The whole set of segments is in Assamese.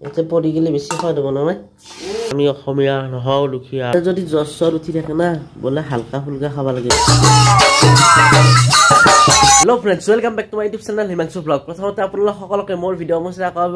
এতে পৰি গেলে বেছি খাই দিব নহয় আমি অসমীয়া নহও দুখীয়া যদি জ্বৰ উঠি থাকে না বলে হালকা ফুলকা খাব লাগে Hello friends, welcome back to my YouTube channel Himanshu Vlog. প্ৰথমতে আপোনালোক সকলোকে মোৰ ভিডিঅ' মছৰা কৰাৰ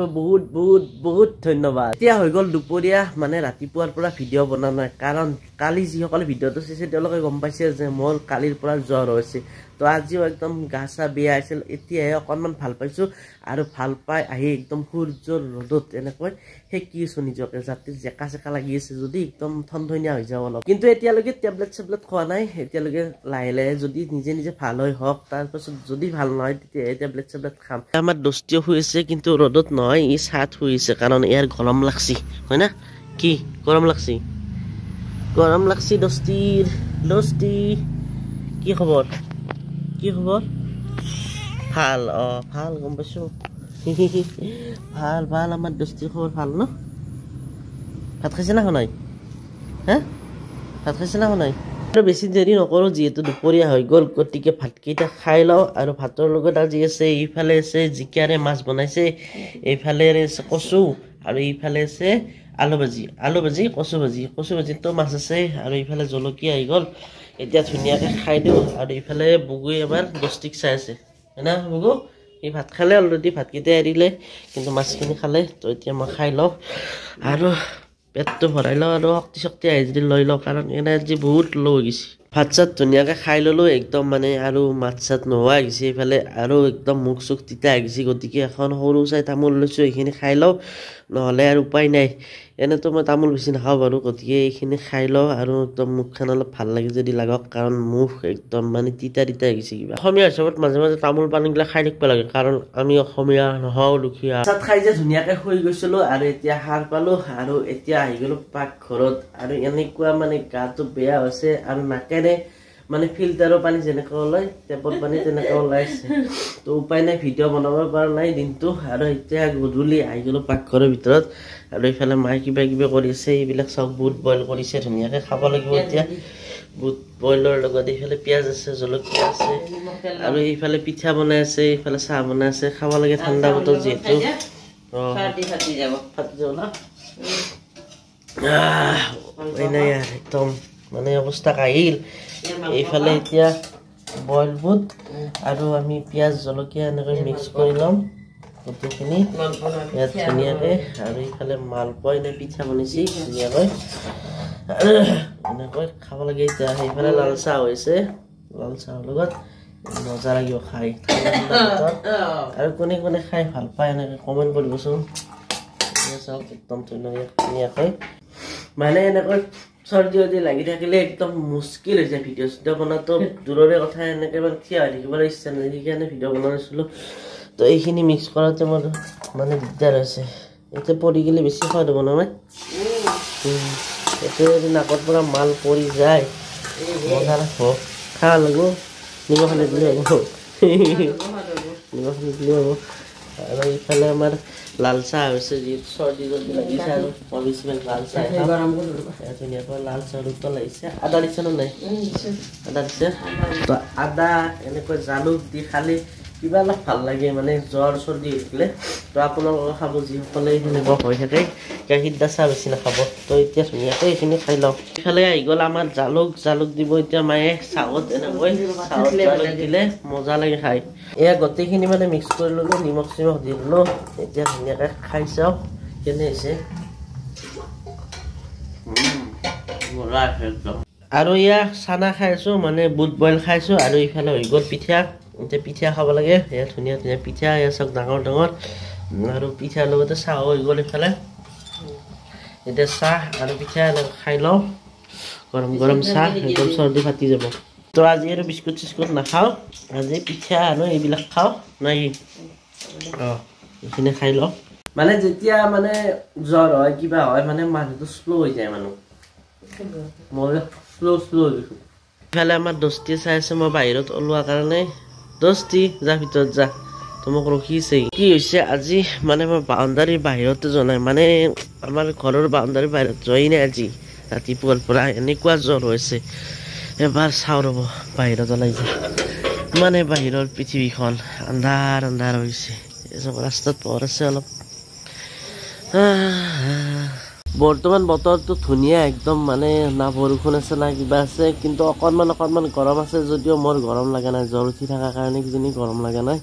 বহুত ধন্যবাদ। এতিয়া হৈ গল দুপৰীয়া মানে ৰাতিপুৱাৰ পৰা ভিডিঅ' বনা নাই কাৰণ কালি যিসকলে ভিডিঅ'টো চাইছে তেওঁলোকে গম পাইছে যে মোৰ কালিৰ পৰা জ্বৰ হৈছে। তো আজিও একদম গাছা বেয়া আছিল এতিয়াহে অকনমান ভাল পাইছো আৰু ভাল পাই আহি একদম সূৰ্যৰ ৰ'দত এনেকৈ হেকিছো নিজকে যাতে জেকা জেকা লাগি আছে যদি একদম ঠনঠনীয়া হৈ যাব অলপ কিন্তু এতিয়ালৈকে টেবলেট খোৱা নাই এতিয়ালৈকে লাহে যদি নিজে ভাল হয় হওক তাৰপাছত যদি ভাল নহয় তেতিয়া টেবলেট খাম আমাৰ দস্তিও হৈছে কিন্তু ৰ'দত নহয় ই ছাত হৈছে কাৰণ ইয়াৰ গৰম লাগছি হয় না কি গৰম লাগছি দস্তি কি খবৰ ভাল ভাল গম পাইছো ভাল আমাৰ দস্তিৰ খবৰ ভাল ন ভাত খাইছে না নাই আৰু বেছি দেৰি নকৰো যিহেতু দুপৰীয়া হৈ গ'ল গতিকে ভাতকেইটা খাই লওঁ আৰু ভাতৰ লগত আজি আছে এইফালে আছে জিকাৰে মাছ বনাইছে এইফালে আছে কচু আৰু এইফালে আছে আলু ভাজি কচু ভাজিতো মাছ আছে আৰু এইফালে জলকীয়া আহি গ'ল এতিয়া ধুনীয়াকে খাই দিওঁ আৰু এইফালে বুগুই এবাৰ দস্তিক চাই আছে না বুগু এই ভাত খালে অলৰেডি ভাতকেইটা এৰিলে কিন্তু মাছখিনি খালে তো এতিয়া মই খাই লওঁ আৰু পেটটো ভৰাই লওঁ আৰু শক্তি আহি যদি লৈ লওঁ কাৰণ এনাৰ্জি বহুত ল' হৈ গৈছে ভাত চাত ধুনীয়াকৈ খাই ল'লোঁ একদম মানে আৰু মাছ চাত নোহোৱা গৈছে এইফালে আৰু একদম মুখ চুখ তিতা আহিছে গতিকে এখন সৰু চাই তামোল লৈছোঁ এইখিনি খাই লওঁ নহ'লে আৰু উপায় নাই এনেতো মই তামোল বেছি নাখাওঁ বাৰু গতিকে এইখিনি খাই লওঁ আৰু একদম মুখখন অলপ ভাল লাগে যদি লাগক কাৰণ মুখ একদম মানে তিতা হৈ গৈছে কিবা অসমীয়া হিচাপত মাজে মাজে তামোল পানীগিলা খাই থাকিব লাগে কাৰণ আমি অসমীয়া নহওঁ দুখীয়া চাত খাই যে ধুনীয়াকৈ শুই গৈছিলোঁ আৰু এতিয়া সাৰ পালোঁ আৰু এতিয়া আহি গ'লোঁ পাকঘৰত আৰু এনেকুৱা মানে গাটো বেয়া হৈছে আৰু নাকেৰে মানে ফিল্টাৰৰ পানী যেনেকৈ ওলায় টেপৰ পানী তেনেকৈ ওলাইছে তো উপায় নাই ভিডিঅ' বনাব পৰা নাই দিনটো আৰু এতিয়া গধূলি আহি গ'লোঁ পাকঘৰৰ ভিতৰত আৰু এইফালে মায়ে কিবা কৰি আছে এইবিলাক চব বুট বইল কৰিছে ধুনীয়াকৈ খাব লাগিব এতিয়া বুট বইলৰ লগত এইফালে পিঁয়াজ আছে জলকীয়া আছে আৰু এইফালে পিঠা বনাই আছে এইফালে চাহ বনাই আছে খাব লাগে ঠাণ্ডা বতৰ যিহেতু ফাটি যাব না একদম মানে অৱস্থা কাহিল এইফালে এতিয়া বইল বুট আৰু আমি পিঁয়াজ জলকীয়া এনেকৈ মিক্স কৰি ল'ম গোটেইখিনি ইয়াত ধুনীয়াকৈ আৰু এইফালে মালপোৱা এনে পিঠা বনাইছে ধুনীয়াকৈ এনেকৈ খাব লাগে এতিয়া সেইফালে লাল চাহ হৈছে লাল চাহৰ লগত মজা লাগিব খাই আৰু কোনে খাই ভাল পায় এনেকৈ কমেণ্ট কৰিবচোন চাওক একদম ধুনীয়াকৈ মানে এনেকৈ চৰ্দি লাগি থাকিলে একদম মুস্কিল হৈ যায় ভিডিঅ' চিডিঅ' বনাতো দূৰৰে কথা এনেকৈ মানে থিয় হৈ থাকিবলৈ ইচ্ছা নাই সেইকাৰণে ভিডিঅ' বনাইছিলোঁ তো এইখিনি মিক্স কৰাতে মোৰ মানে দিগদাৰ হৈছে এতিয়া পৰি গ'লে বেছি খাই দিব নহয় এতিয়া যদি নাকৰ পৰা মাল পৰি যায় মজা লাগিব খাব লাগিব নিমখ নিদিলে হ'ব আৰু এইফালে আমাৰ লাল চাহ হৈছে যিহেতু চৰ্দি লাগিছে আৰু বেছিভাগ লাল চাহ ধুনীয়াকৈ লাল চাহৰ উতল লাগিছে আদা দিছে নে নাই আদা দিছে তো আদা এনেকৈ জালুক দি খালে কিবা অলপ ভাল লাগে মানে জ্বৰ চৰ্দি হৈছিলে তো আপোনালোকে খাব যিসকলে সেনেকুৱা হৈ থাকে গাখীৰ দা চাহ বেছি নাখাব তো এতিয়া ধুনীয়াকৈ এইখিনি খাই লওঁ এইফালে আহি গ'ল আমাৰ জালুক দিব এতিয়া মায়ে চাহত এনেকৈ চাহত জালুক দিলে মজা লাগে খাই এয়া গোটেইখিনি মানে মিক্স কৰি ল'লোঁ নিমখ চিমখ দি ল'লোঁ এতিয়া ধুনীয়াকৈ খাই চাওঁ কেনে হৈছে আৰু এয়া চানা খাই আছোঁ মানে বুট বইল খাইছোঁ আৰু এইফালে হৈ গ'ল পিঠা এতিয়া পিঠা খাব লাগে এয়া ধুনীয়া পিঠা এয়া চাওক ডাঙৰ আৰু পিঠাৰ লগতে চাহ হৈ গ'ল এইফালে এতিয়া চাহ আৰু পিঠা এনেকৈ খাই লওঁ গৰম চাহ একদম চৰ্দি ফাটি যাব তো আজি আৰু বিস্কুট চিস্কুট নাখাওঁ আজি পিঠা আৰু এইবিলাক খাওঁ নাই এইখিনি খাই লওঁ মানে যেতিয়া মানে জ্বৰ হয় কিবা হয় মানে মানুহটো শ্ল' হৈ যায় মানুহ মই শ্ল' হৈ গৈছোঁ ইফালে আমাৰ দস্তিয়ে চাই আছে মই বাহিৰত ওলোৱাৰ কাৰণে দস্তি যা ভিতৰত যা তো মোক ৰখিছে কি হৈছে আজি মানে মই বাউণ্ডাৰীৰ বাহিৰতে যোৱা নাই মানে আমাৰ ঘৰৰ বাউণ্ডাৰীৰ বাহিৰত যোৱাই নাই আজি ৰাতিপুৱাৰ পৰা এনেকুৱা জ্বৰ হৈছে এবাৰ চাওঁ ৰ'ব বাহিৰত ওলাই যায় মানে বাহিৰৰ পৃথিৱীখন আন্ধাৰ হৈছে এসব ৰাস্তাত পোহৰ আছে অলপ বৰ্তমান বতৰটো ধুনীয়া একদম মানে না বৰষুণ আছে না কিবা আছে কিন্তু অকণমান গৰম আছে যদিও মোৰ গৰম লগা নাই জ্বৰ উঠি থকাৰ কাৰণে কিজানি গৰম লগা নাই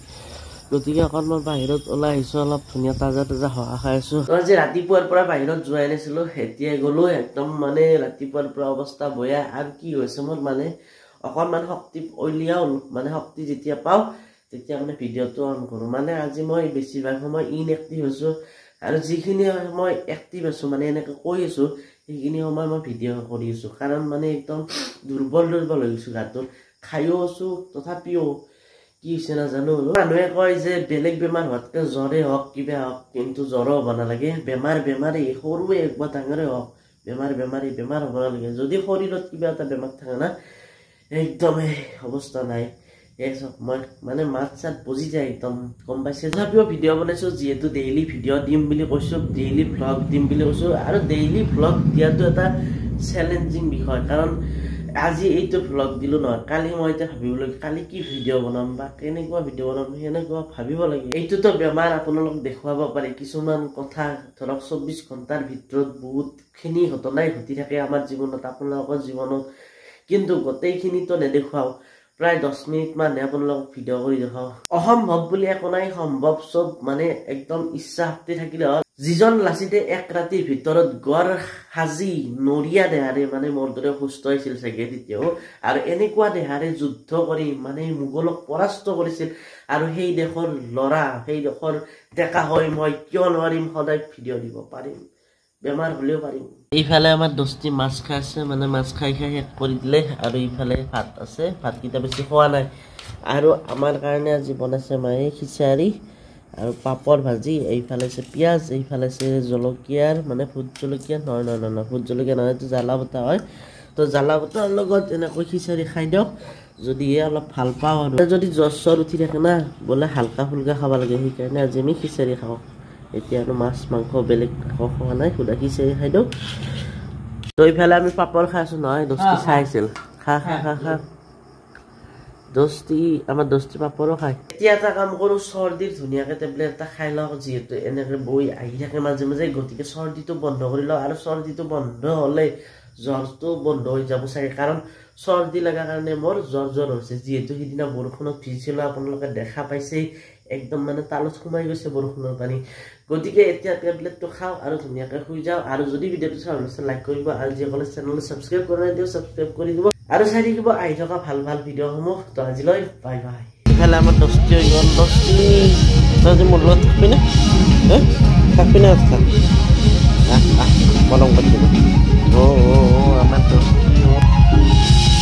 গতিকে অকণমান বাহিৰত ওলাই আহিছোঁ অলপ ধুনীয়া তাজা হাৱা খাই আছোঁ আজি ৰাতিপুৱাৰ পৰা বাহিৰত যোৱাই নাছিলোঁ এতিয়া গ'লো একদম মানে ৰাতিপুৱাৰ পৰা অৱস্থা বেয়া আৰু কি হৈছে মোৰ মানে অকণমান শক্তি উলিয়াও মানে শক্তি যেতিয়া পাওঁ তেতিয়া মানে ভিডিঅ'টো অন কৰোঁ মানে আজি মই বেছিভাগ সময় ইনএক্টিভ হৈছোঁ আৰু যিখিনি সময় এক্টিভ আছোঁ মানে এনেকৈ কৈ আছোঁ সেইখিনি সময় মই ভিডিঅ' কৰি আছোঁ কাৰণ মানে একদম দুৰ্বল হৈ গৈছোঁ গাটো খায়ো আছোঁ তথাপিও কি হৈছে নাজানো মানুহে কয় যে বেলেগ বেমাৰ হোৱাতকৈ জ্বৰে হওক কিবা হওক কিন্তু জ্বৰো হ'ব নালাগে বেমাৰেই সৰুৱে হওক বা ডাঙৰে হওক বেমাৰ হ'ব নালাগে যদি শৰীৰত কিবা এটা বেমাৰ থাকে না একদমেই অৱস্থা নাই মই মানে মাত চাত বুজি যায় একদম গম পাইছে তথাপিও ভিডিঅ' বনাইছোঁ যিহেতু ডেইলি ভিডিঅ' দিম বুলি কৈছোঁ ডেইলি ভ্লগ দিম বুলি কৈছোঁ আৰু ডেইলি ভ্লগ দিয়াটো এটা চেলেঞ্জিং বিষয় কাৰণ আজি এইটো ভ্লগ দিলোঁ নহয় কালি মই এতিয়া ভাবিব লাগে কালি কি ভিডিঅ' বনাম বা কেনেকুৱা ভিডিঅ' বনাম সেনেকুৱা ভাবিব লাগে এইটোতো বেমাৰ আপোনালোক দেখুৱাব পাৰে কিছুমান কথা ধৰক 24 ঘণ্টাৰ ভিতৰত বহুতখিনি ঘটনাই ঘটি থাকে আমাৰ জীৱনত আপোনালোকৰ জীৱনত কিন্তু গোটেইখিনিতো নেদেখুৱাওঁ প্ৰায় 10 মিনিট মানে আপোনালোকক ভিডিঅ' কৰি দেখাওঁ অসম্ভৱ বুলি একো নাই সম্ভৱ চব মানে একদম ইচ্ছা শক্তি থাকিলে হ'ল যিজন লাচিতে এক ৰাতিৰ ভিতৰত গড় সাজি নৰিয়া দেহাৰে মানে মোৰ দৰে সুস্থ হৈছিল চাগে তেতিয়াও আৰু এনেকুৱা দেহাৰে যুদ্ধ কৰি মানে মোগলক পৰাস্ত কৰিছিল আৰু সেই দেশৰ ল'ৰা সেই দেশৰ ডেকা হৈ মই কিয় নোৱাৰিম সদায় ভিডিঅ' দিব পাৰিম বেমাৰ হ'লেও পাৰিম এইফালে আমাৰ দস্তি মাছ খাই আছে মানে মাছ খাই শেষ কৰি দিলে আৰু ইফালে ভাত আছে ভাতকেইটা বেছি খোৱা নাই আৰু আমাৰ কাৰণে আজি বনাইছে মায়ে খিচাৰি আৰু পাপৰ ভাজি এইফালে আছে পিঁয়াজ এইফালে আছে জলকীয়াৰ মানে ভোট জলকীয়া নহয় ভোট জলকীয়া নহয় এইটো জ্বালা বটা হয় তো জ্বালা বটাৰ লগত এনেকৈ খিচাৰি খাই দিয়ক যদিহে অলপ ভাল পাওঁ আৰু যদি জ্বৰ চৰ উঠি থাকে না বোলে হালকা ফুলকা খাব লাগে সেইকাৰণে আজি আমি খিচাৰি খাওঁ এতিয়া আৰু মাছ মাংস বেলেগ খোৱা নাই সুদা খিচাৰি খাই দিওঁ তো এইফালে আমি পাপৰ খাই আছোঁ নহয় দস্তি খাই আছিল খা দস্তি আমাৰ দস্তি পাপৰো খায় এতিয়া এটা কাম কৰোঁ চৰ্দিৰ ধুনীয়াকৈ টেবলেট এটা খাই লওঁ যিহেতু এনেকৈ বৈ আহি থাকে মাজে মাজে গতিকে চৰ্দিটো বন্ধ কৰি লওঁ আৰু চৰ্দিটো বন্ধ হ'লে জ্বৰটো বন্ধ হৈ যাব চাগে কাৰণ চৰ্দি লগাৰ কাৰণে মোৰ জ্বৰ হৈছে যিহেতু সিদিনা বৰষুণত ভিজিছিলোঁ আপোনালোকে দেখা পাইছেই একদম মানে তালত সোমাই গৈছে বৰষুণৰ পানী গতিকে এতিয়া টেবলেটটো খাওঁ আৰু ধুনীয়াকৈ শুই যাওঁ আৰু যদি ভিডিঅ'টো চাই ভাল লাইক কৰিব আৰু যিসকলে চেনেলটো ছাবস্ক্ৰাইব কৰা নাই ছাবস্ক্ৰাইব কৰি দিব আৰু চাই থাকিব আহি থকা ভাল ভিডিঅ'সমূহ তো আজিলৈ বাই ইফালে আমাৰ দস্তি হৈ গ'ল দস্তি আজি মোৰ লগত থাকবি না থাকবি না মৰম কৰি দিব